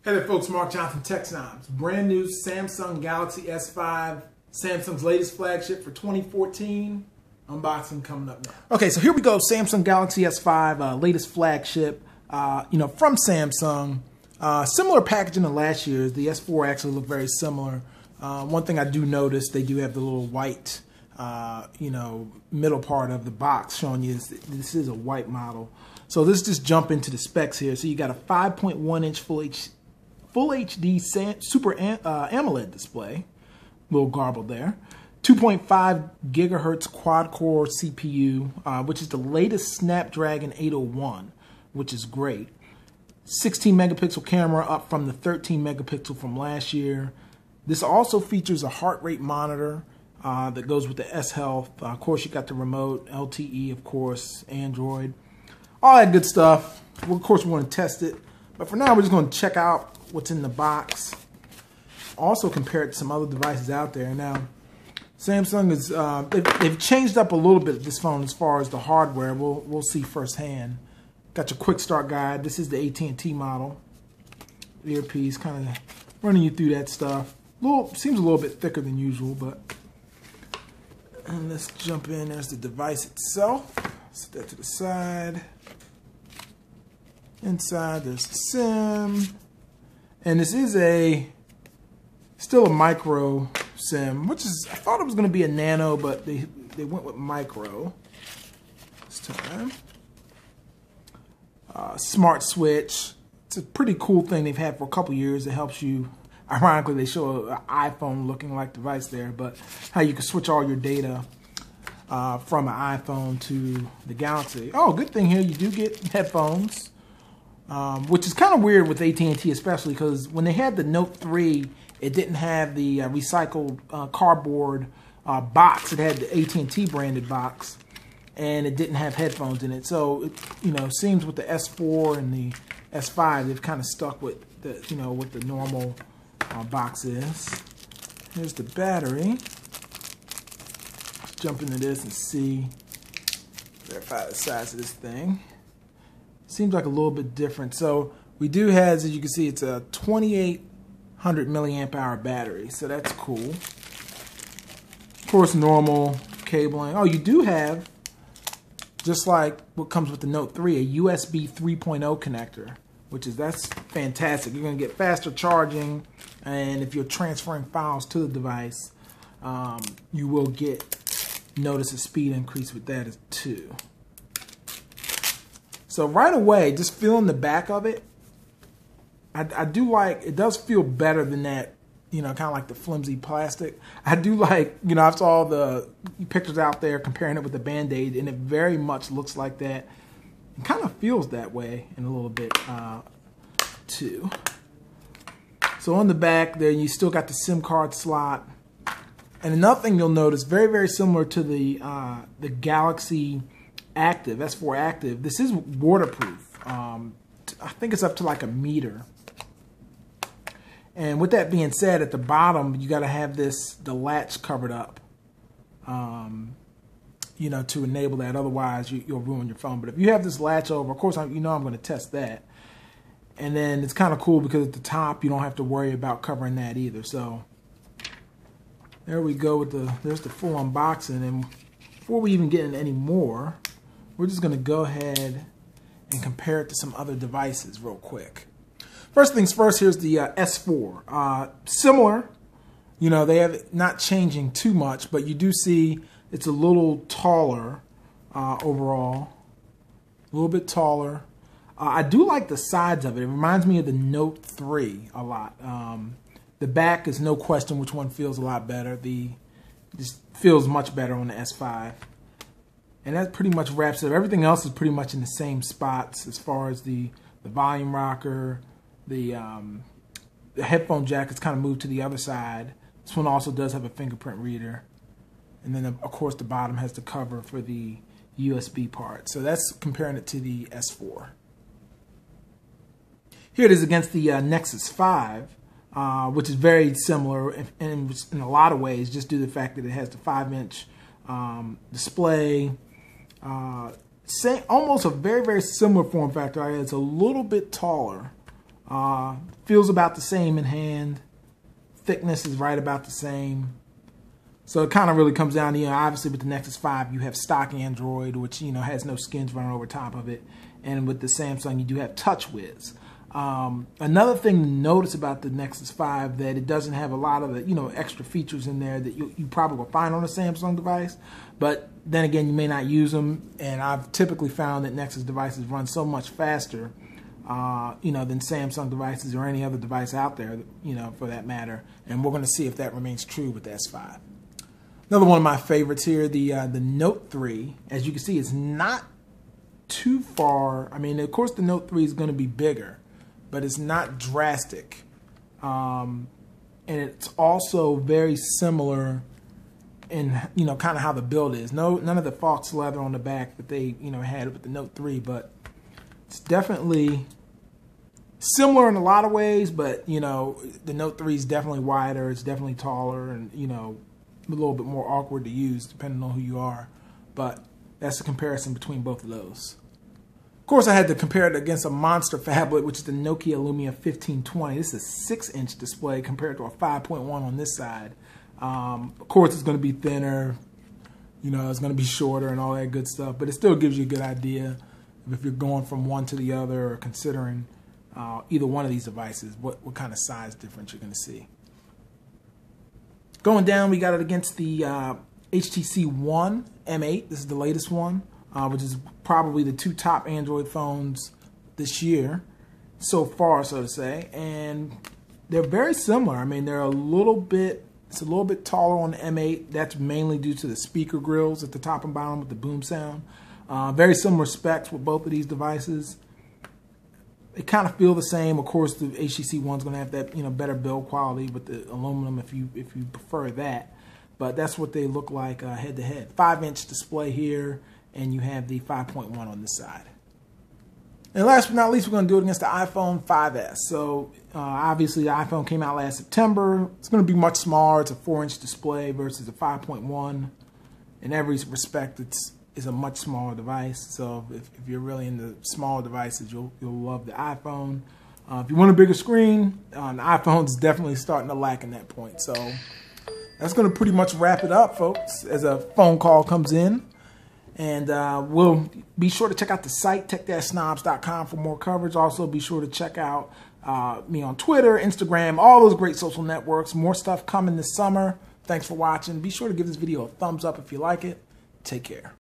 Hey there folks, Mark Johnson, Tech Snobs. Brand new Samsung Galaxy S5, Samsung's latest flagship for 2014. Unboxing coming up now. Okay, so here we go, Samsung Galaxy S5, latest flagship, from Samsung. Similar packaging to last year's. The S4 actually looked very similar. One thing I do notice, they do have the little white, middle part of the box showing you this is a white model. So let's just jump into the specs here. So you got a 5.1-inch Full HD Super AMOLED display, a little garbled there. 2.5 gigahertz quad-core CPU, which is the latest Snapdragon 801, which is great. 16 megapixel camera, up from the 13 megapixel from last year. This also features a heart rate monitor that goes with the S Health. Of course, you got the remote, LTE, of course, Android, all that good stuff. Well, of course, we want to test it, but for now, we're just going to check out what's in the box. Also compare it to some other devices out there. Now, Samsung is they've changed up a little bit this phone as far as the hardware. We'll see firsthand. Got your quick start guide. This is the AT&T model. Earpiece, kind of running you through that stuff. Seems a little bit thicker than usual, but. And let's jump in. There's the device itself. Set that to the side. Inside, there's the SIM. And this is still a micro SIM, which is, I thought it was going to be a nano, but they went with micro this time. Smart switch. It's a pretty cool thing they've had for a couple years. It helps you, ironically, they show an iPhone looking like device there, but how you can switch all your data from an iPhone to the Galaxy. Oh, good thing here, you do get headphones. Which is kind of weird with AT&T, especially because when they had the Note 3, it didn't have the recycled cardboard box. It had the AT&T branded box, and it didn't have headphones in it. So, it seems with the S4 and the S5, they've kind of stuck with the, what the normal box is. Here's the battery. Let's jump into this and see, verify the size of this thing. Seems like a little bit different. So we do have, as you can see, it's a 2800 milliamp hour battery. So that's cool. Of course, normal cabling. Oh, you do have, just like what comes with the Note 3, a USB 3.0 connector, that's fantastic. You're going to get faster charging, and if you're transferring files to the device, you will notice a speed increase with that too. So right away, just feeling the back of it, I do like, it does feel better than that, kind of like the flimsy plastic. I do like, I saw the pictures out there comparing it with the Band-Aid, and it very much looks like that. It kind of feels that way in a little bit too. So on the back there, you still got the SIM card slot. And another thing you'll notice, very, very similar to the Galaxy Active, S4 Active, this is waterproof. I think it's up to like a meter. And with that being said, at the bottom, you got to have the latch covered up, to enable that. Otherwise, you'll ruin your phone. But if you have this latch over, of course, I'm going to test that. And then it's kind of cool because at the top, you don't have to worry about covering that either. So there we go there's the full unboxing. And before we even get into any more, we're just going to go ahead and compare it to some other devices real quick. First things first, here's the S4. Similar, they have not changing too much, but you do see it's a little taller overall. A little bit taller. I do like the sides of it. It reminds me of the Note 3 a lot. The back is no question which one feels a lot better. Just feels much better on the S5. And that pretty much wraps it up. Everything else is pretty much in the same spots as far as the volume rocker, the headphone jack is kind of moved to the other side. This one also does have a fingerprint reader. And then, of course, the bottom has the cover for the USB part. So that's comparing it to the S4. Here it is against the Nexus 5, which is very similar in a lot of ways, just due to the fact that it has the 5-inch display. Almost a very, very similar form factor. It's a little bit taller Feels about the same in hand. Thickness is right about the same. So it kind of really comes down to, obviously with the Nexus 5, you have stock Android, which, has no skins running over top of it. And with the Samsung, you do have TouchWiz. Another thing to notice about the Nexus 5 that it doesn't have a lot of the, extra features in there that you probably will find on a Samsung device. But then again, you may not use them. And I've typically found that Nexus devices run so much faster, than Samsung devices or any other device out there, for that matter. And we're going to see if that remains true with the S5. Another one of my favorites here, the Note 3. As you can see, it's not too far. I mean, of course, the Note 3 is going to be bigger, but it's not drastic. And it's also very similar in, kind of how the build is. None of the false leather on the back that they, had with the Note 3, but it's definitely similar in a lot of ways. But, the Note 3 is definitely wider. It's definitely taller and, a little bit more awkward to use depending on who you are. But that's the comparison between both of those. Of course, I had to compare it against a monster phablet, which is the Nokia Lumia 1520. This is a 6-inch display compared to a 5.1 on this side. Of course, it's going to be thinner. It's going to be shorter and all that good stuff. But it still gives you a good idea of if you're going from one to the other or considering either one of these devices, what kind of size difference you're going to see. Going down, we got it against the HTC One M8. This is the latest one, which is probably the two top Android phones this year, so far, so to say. And they're very similar. I mean, it's a little bit taller on the M8. That's mainly due to the speaker grills at the top and bottom with the boom sound. Very similar specs with both of these devices. They kind of feel the same. Of course, the HTC One's going to have that better build quality with the aluminum if you prefer that. But that's what they look like head to head. 5-inch display here, and you have the 5.1 on this side. And last but not least, we're going to do it against the iPhone 5S. So obviously, the iPhone came out last September. It's going to be much smaller. It's a 4-inch display versus a 5.1. In every respect, it's a much smaller device. So if you're really into smaller devices, you'll love the iPhone. If you want a bigger screen, the iPhone's definitely starting to lack in that point. So that's going to pretty much wrap it up, folks, as a phone call comes in. And we'll be sure to check out the site, tech-snobs.com, for more coverage. Also, be sure to check out me on Twitter, Instagram, all those great social networks. More stuff coming this summer. Thanks for watching. Be sure to give this video a thumbs up if you like it. Take care.